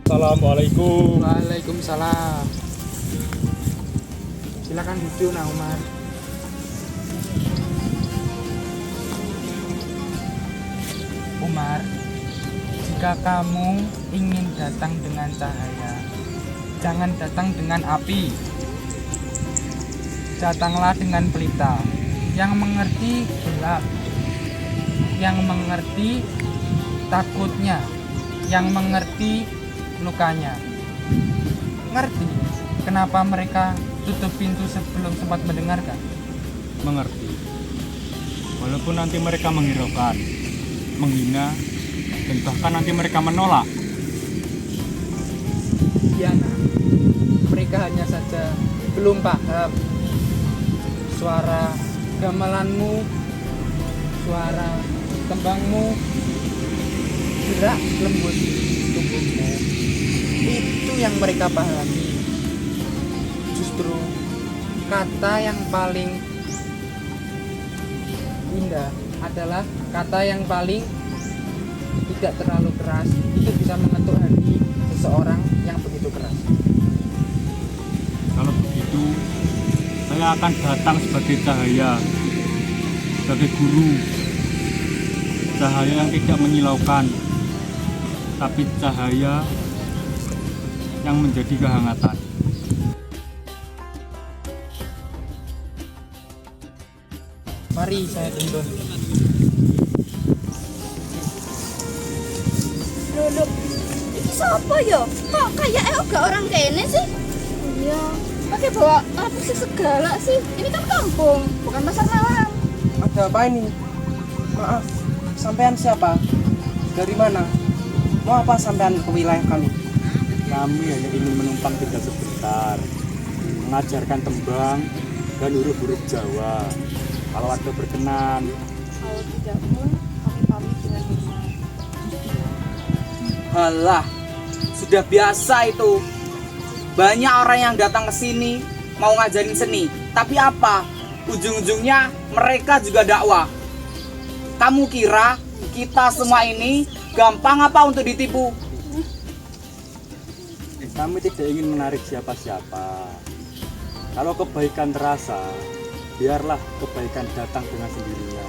Assalamualaikum. Waalaikumsalam. Silakan duduk, Nah Umar. Umar, jika kamu ingin datang dengan cahaya, jangan datang dengan api. Datanglah dengan pelita yang mengerti gelap, yang mengerti takutnya, yang mengerti lukanya. Ngerti kenapa mereka tutup pintu sebelum sempat mendengarkan? Mengerti. Walaupun nanti mereka menghiraukan, menghina, dan bahkan nanti mereka menolak. Ya, Nah. Mereka hanya saja belum paham. Suara gamelanmu, suara tembangmu, gerak lembut tubuhmu, itu yang mereka pahami. Justru kata yang paling indah adalah kata yang paling tidak terlalu keras. Itu bisa mengetuk hati seseorang yang begitu keras. Kalau begitu, saya akan datang sebagai cahaya, sebagai guru. Cahaya yang tidak menyilaukan, tapi cahaya yang menjadi kehangatan. Mari saya tuntun. Loh, ini siapa ya? Kok kayaknya gak orang kene sih? Iya, pakai bawa apa sih segala sih? Ini kan kampung, bukan pasar malam. Ada apa ini? Maaf, sampean siapa? Dari mana? Mau apa sampean ke wilayah kami? Kami hanya ingin menumpang tinggal sebentar, mengajarkan tembang dan huruf-huruf Jawa. Kalau ada berkenan. Kalau tidak pun, kami pamit dengan hormat. Halah, sudah biasa itu. Banyak orang yang datang ke sini mau ngajarin seni, tapi apa? Ujung-ujungnya mereka juga dakwah. Kamu kira kita semua ini gampang apa untuk ditipu? Kami tidak ingin menarik siapa-siapa. Kalau kebaikan terasa, biarlah kebaikan datang dengan sendirinya.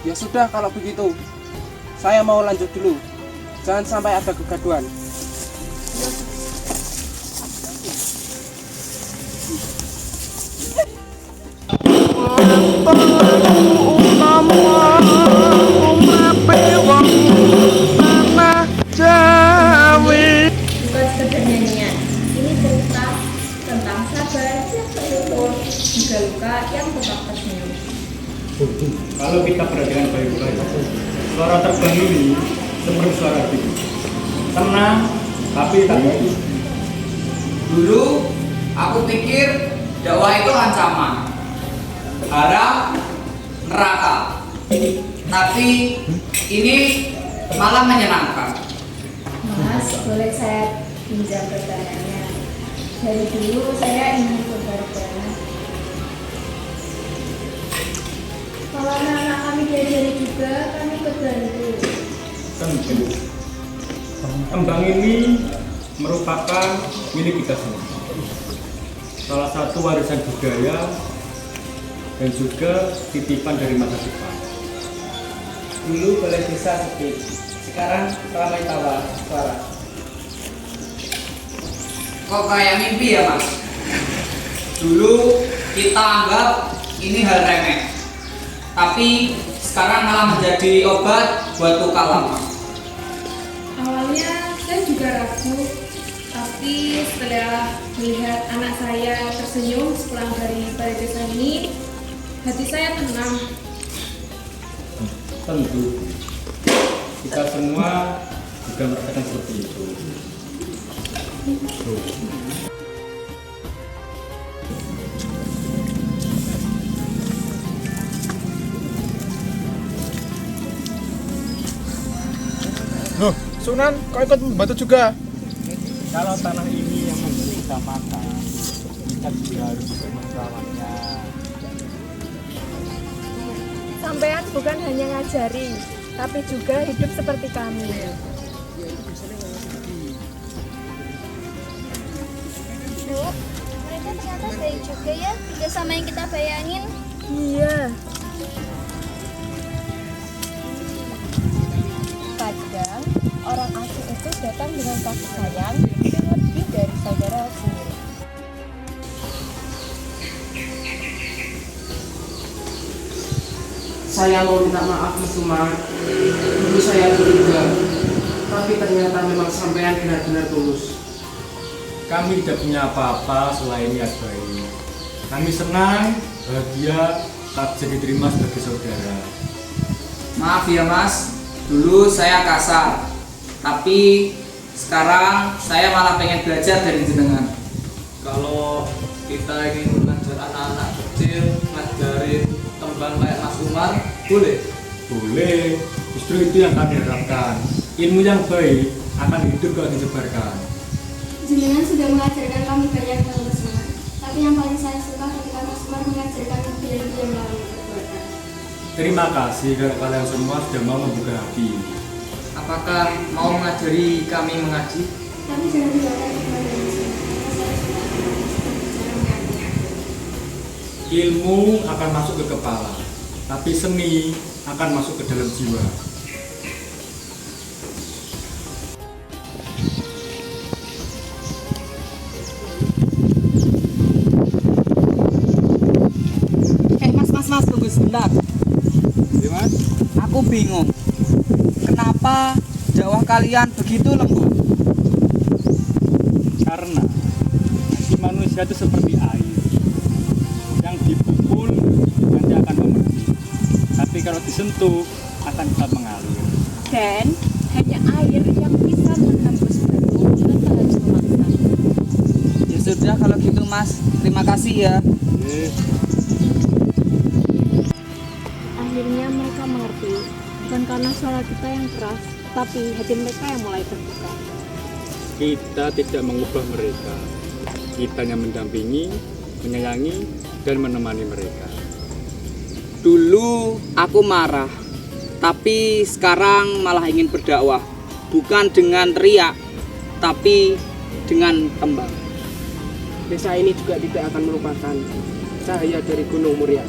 Ya sudah kalau begitu. Saya mau lanjut dulu. Jangan sampai ada kegaduhan. Bukan sekedar nyanyian, ini cerita tentang sabar yang bersyukur, juga luka yang tetap tersenyum. Kalau kita perhatikan baik-baik, suara terbang ini seperti suara itu. Tenang, tapi tak begitu. Dulu aku pikir dakwah itu ancaman, haram, neraka. Tapi ini malah menyenangkan. Mas, boleh saya pinjam pertanyaannya? Dari dulu saya ingin berbeda. Kalau anak-anak kami diajari juga, kami ikut bantu. Tentu. Tembang ini merupakan milik kita semua. Salah satu warisan budaya dan juga titipan dari masa depan. Dulu balai desa sepi. Sekarang ramai tawa suara. Kok kayak mimpi ya mas? Dulu kita anggap ini hal remeh, tapi sekarang malah menjadi obat buat luka lama. Awalnya saya juga ragu, tapi setelah melihat anak saya tersenyum sepulang dari balai desa ini, hati saya tenang. Tentu kita semua juga merasakan seperti itu. Loh, Sunan, kok ikut membantu juga? Kalau tanah ini yang memberi kita makan, kita juga harus bisa merawatnya. Sampean bukan hanya ngajari, tapi juga hidup seperti kami. Bu, mereka ternyata baik juga ya, tidak sama yang kita bayangin. Iya. Kadang orang asing itu datang dengan kasih sayang yang lebih dari saudara sendiri. Saya mau minta maaf Mas Umar. Dulu saya curiga, tapi ternyata memang sampean benar-benar tulus. Kami tidak punya apa-apa selain niat baik. Kami senang, bahagia, tak bisa diterima sebagai saudara. Maaf ya Mas, dulu saya kasar. Tapi sekarang saya malah pengen belajar dari jenengan. Kalau kita ingin mengajar anak-anak kecil, ngajarin tembang kayak Mas Umar, boleh? Boleh, justru itu yang kami harapkan. Ilmu yang baik akan hidup kalau disebarkan. Jenengan sudah mengajarkan kami banyak hal, Mas Umar. Tapi yang paling saya suka ketika Mas Umar mengajarkan diam-diam melalui perbuatan. Terima kasih karena kalian semua sudah mau membuka hati. Apakah mau mengajari kami mengaji? Tapi jangan dilakukan kepada Mas Umar. Karena saya suka dengan Mas Umar bicara mengaji. Ilmu akan masuk ke kepala, tapi seni akan masuk ke dalam jiwa. Mas, tunggu sebentar. Ya, Mas? Aku bingung. Kenapa dakwah kalian begitu lembut? Karena hati manusia itu seperti air yang dipukul nanti akan memercik, tapi kalau disentuh akan tetap mengalir. Dan hanya air yang bisa menghembus batu tanpa harus memaksa. Ya sudah kalau gitu Mas, terima kasih ya. Akhirnya mereka mengerti, bukan karena suara kita yang keras, tapi hati mereka yang mulai terbuka. Kita tidak mengubah mereka, kita yang mendampingi, menyayangi, dan menemani mereka. Dulu aku marah, tapi sekarang malah ingin berdakwah. Bukan dengan teriak, tapi dengan tembang. Desa ini juga tidak akan melupakan cahaya dari Gunung Muria.